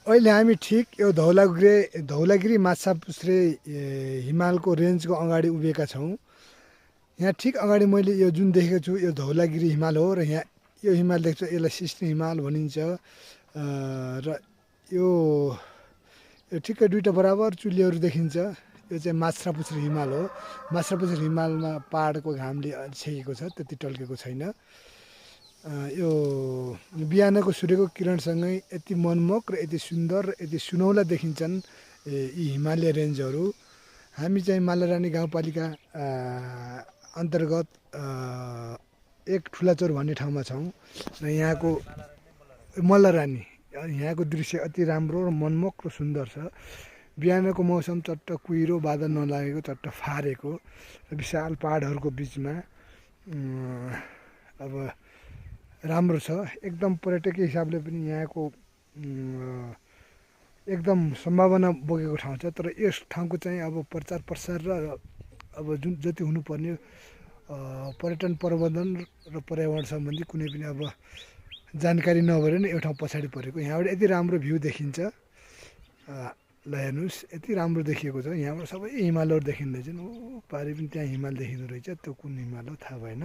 अहिले हामी ठिक यो धौलागिरी माछापुच्छ्रे हिमालको रेन्जको अगाडि उभिएका छौँ। यहाँ ठिक अगाडि मैले यो जुन देखेको छु यो धौलागिरी हिमाल हो र यहाँ यो हिमाल देख्छ यसलाई सिस्नु हिमाल भनिन्छ। र यो ठिक्कै दुईवटा बराबर चुलीहरू देखिन्छ। यो चाहिँ माछापुच्छ्रे हिमाल हो। माछापुच्छ्रे हिमालमा पहाडको घामले छेकेको छ, त्यति टल्केको छैन। यो बिहानको सूर्यको किरणसँगै यति मनमोहक र यति सुन्दर र यति सुनौला देखिन्छन् यी हिमालय रेन्जहरू। हामी चाहिँ मालारानी गाउँपालिका अन्तर्गत एक ठुलाचोर भन्ने ठाउँमा छौँ र यहाँको मल्लरानी यहाँको दृश्य अति राम्रो र मनमोहक र सुन्दर छ। बिहानको मौसम चट्ट कुहिरो, बादल नलागेको, चट्ट फारेको र विशाल पहाडहरूको बिचमा अब राम्रो छ। एकदम पर्यटकीय हिसाबले पनि यहाँको एकदम सम्भावना बोकेको ठाउँ छ। तर यस ठाउँको चाहिँ अब प्रचार प्रसार र अब जुन जति हुनुपर्ने पर्यटन प्रबन्धन र पर्यावरण सम्बन्धी कुनै पनि अब जानकारी नभएर नै यो ठाउँ पछाडि परेको। यहाँबाट यति राम्रो भ्यू देखिन्छ। ल हेर्नुहोस् यति राम्रो देखिएको छ। यहाँबाट सबै हिमालहरू देखिँदैछन्। ओ पारि पनि त्यहाँ हिमाल देखिँदो रहेछ। त्यो कुन हिमाल हो थाहा भएन।